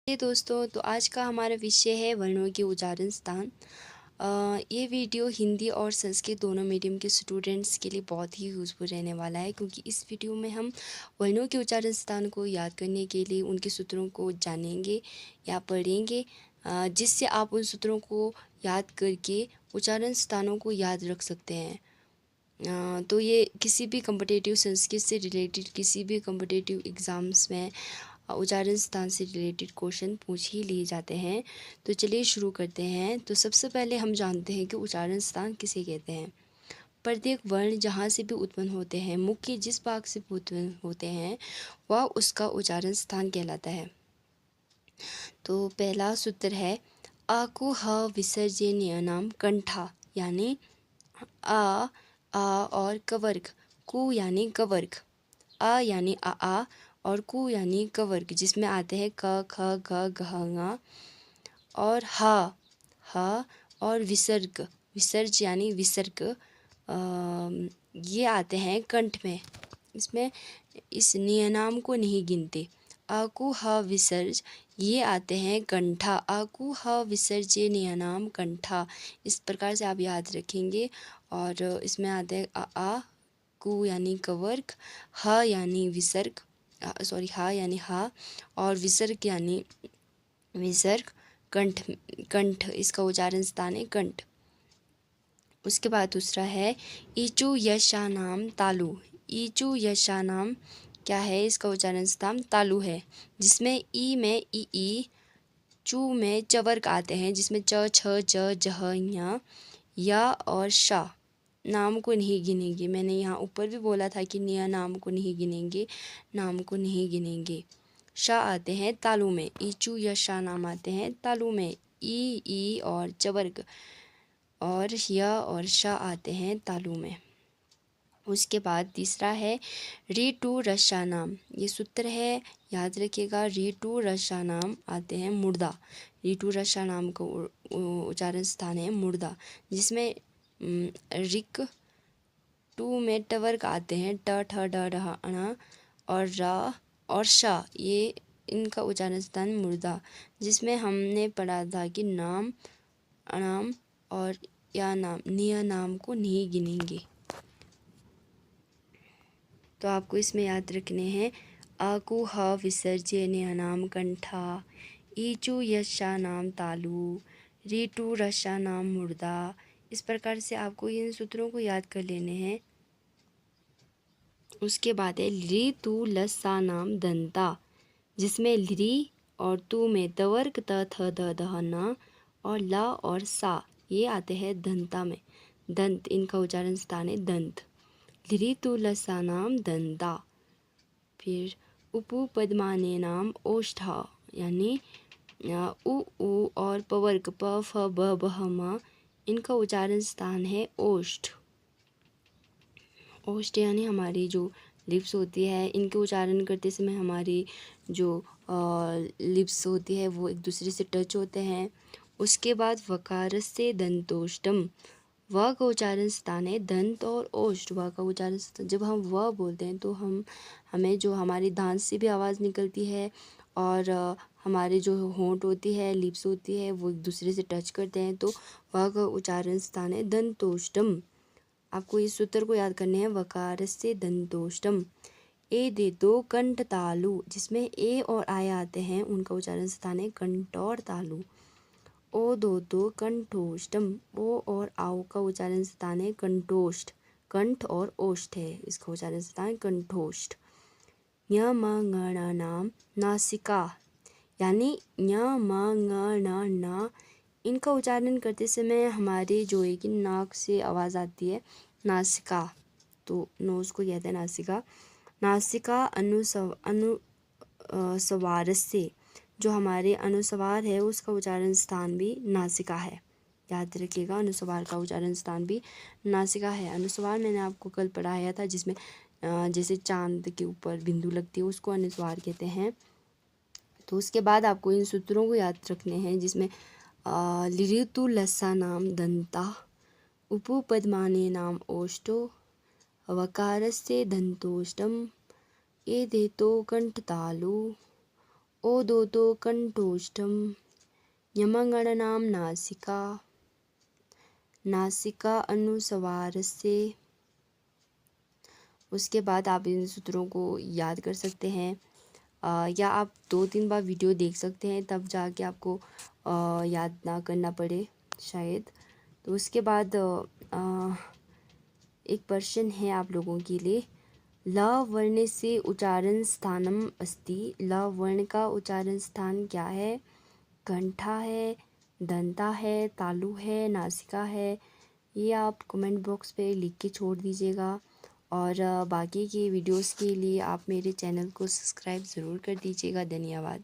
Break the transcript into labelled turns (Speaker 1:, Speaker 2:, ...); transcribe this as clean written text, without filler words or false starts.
Speaker 1: ये दोस्तों, तो आज का हमारा विषय है वर्णों के उच्चारण स्थान। ये वीडियो हिंदी और संस्कृत दोनों मीडियम के स्टूडेंट्स के लिए बहुत ही यूज़फुल रहने वाला है, क्योंकि इस वीडियो में हम वर्णों के उच्चारण स्थान को याद करने के लिए उनके सूत्रों को जानेंगे या पढ़ेंगे, जिससे आप उन सूत्रों को याद करके उच्चारण स्थानों को याद रख सकते हैं। तो ये किसी भी कॉम्पिटिटिव संस्कृत से रिलेटेड किसी भी कॉम्पिटिटिव एग्ज़ाम्स में उच्चारण स्थान से रिलेटेड क्वेश्चन पूछ ही लिए जाते हैं। तो चलिए शुरू करते हैं। तो सबसे पहले हम जानते हैं कि उच्चारण स्थान किसे कहते हैं। प्रत्येक वर्ण जहाँ से भी उत्पन्न होते हैं, मुख्य जिस भाग से भी उत्पन्न होते हैं, वह उसका उच्चारण स्थान कहलाता है। तो पहला सूत्र है आ को ह विसर्जनीय नाम कंठा, यानी आ और कवर्ग, कु यानी कवर्ग, आ यानी आ और कु यानी कवर्ग, जिसमें आते हैं क ख ग घ ङ, और हा और विसर्ग, विसर्ज यानी विसर्ग, ये आते हैं कंठ में। इसमें इस नियनाम को नहीं गिनते। आकु ह विसर्ज ये आते हैं कंठा। आकु ह विसर्जे नियनाम कंठा, इस प्रकार से आप याद रखेंगे। और इसमें आते हैं आ कु यानी कवर्ग, ह यानी विसर्ग, हा यानी हा, और विसर्ग यानी विसर्ग, कंठ, कंठ इसका उच्चारण स्थान है कंठ। उसके बाद दूसरा है ईचु यशानाम तालु। ईचु यशानाम क्या है, इसका उच्चारण स्थान तालु है, जिसमें ई में ई, चू में चवर्ग आते हैं, जिसमें च छ ज जह ञ, या और शा नाम को नहीं गिनेंगे। मैंने यहाँ ऊपर भी बोला था कि निया नाम को नहीं गिनेंगे, नाम को नहीं गिनेंगे। शा आते हैं तालु में, ईचू या शा नाम आते हैं तालु में, ई और चवर्ग, और या और शा आते हैं तालु में। उसके बाद तीसरा है री टू रशा नाम। ये सूत्र है, याद रखिएगा। री टू रशा नाम आते हैं मुर्दा। री टू रशा नाम का उच्चारण स्थान है मुर्दा, जिसमें रिक टू में टवर्ग आते हैं, ट ठ ड ढ अण और रा और शा, ये इनका उच्चारण स्थान मुर्दा, जिसमें हमने पढ़ा था कि नाम, अनाम और या नाम, निया नाम को नहीं गिनेंगे। तो आपको इसमें याद रखने हैं आकु ह विसर्ज्य नियनाम कंठा, ईचु यशा नाम तालु, रीटू रशा नाम मुर्दा। इस प्रकार से आपको इन सूत्रों को याद कर लेने हैं। उसके बाद है ली तू लसा नाम दंता, जिसमें ली और तू में तवर्ग त थ द ध न और ला और सा ये आते हैं दंता में। दंत इनका उच्चारण स्थान है दंत। ली तू लसा नाम दंता। फिर उपु पद्माने नाम ओष्ठा, यानी उ और पवर्ग प फ ब भ म, इनका उच्चारण स्थान है ओष्ठ। ओष्ठ यानी हमारी जो लिप्स होती है, इनके उच्चारण करते समय हमारी जो लिप्स होती है वो एक दूसरे से टच होते हैं। उसके बाद वकार से दंतोष्टम, व का उच्चारण स्थान है दंत और ओष्ठ। व का उच्चारण स्थान, जब हम व बोलते हैं तो हमें जो हमारी दांत से भी आवाज़ निकलती है, और हमारे जो होंठ होती है, लिप्स होती है, वो एक दूसरे से टच करते हैं, तो व का उच्चारण स्थान है दंतोष्टम। आपको इस सूत्र को याद करने हैं, वकार से दंतोष्टम। ए दे दो कंठ तालु, जिसमें ए और आय आते हैं, उनका उच्चारण स्थान है कंठौर तालु। ओ दो कंठोष्टम, ओ और आओ का उच्चारण स्थान है कंठोष्ठ। कंठ और ओष्ठ है, इसका उच्चारण स्थान कंठोष्ठ। ञ म ङ ण नाम नासिका, यानी ञ म ङ ण न, इनका उच्चारण करते समय हमारे जो है कि नाक से आवाज़ आती है नासिका, तो नोज को कहते हैं नासिका। नासिका अनुस्वार से, जो हमारे अनुस्वार है उसका उच्चारण स्थान भी नासिका है। याद रखिएगा, अनुस्वार का उच्चारण स्थान भी नासिका है। अनुस्वार मैंने आपको कल पढ़ाया था, जिसमें जैसे चांद के ऊपर बिंदु लगती है उसको अनुस्वार कहते हैं। तो उसके बाद आपको इन सूत्रों को याद रखने हैं, जिसमें लिऋतु लस्सा नाम दंता, उपु पद्माने नाम ओष्ठो, वकारस्य दंतोष्टम, ए देतो कंठ तालु, ओदोतो कंठोष्ठम यमगणनाम नासिका नासिका अनुस्वारस्य। उसके बाद आप इन सूत्रों को याद कर सकते हैं, या आप 2-3 बार वीडियो देख सकते हैं, तब जाके आपको याद ना करना पड़े शायद। तो उसके बाद एक प्रश्न है आप लोगों के लिए। ल वर्ण से उच्चारण स्थानम अस्ति। ल वर्ण का उच्चारण स्थान क्या है? कंठा है, दंता है, तालु है, नासिका है। ये आप कमेंट बॉक्स पे लिख के छोड़ दीजिएगा। और बाकी की वीडियोस के लिए आप मेरे चैनल को सब्सक्राइब ज़रूर कर दीजिएगा। धन्यवाद।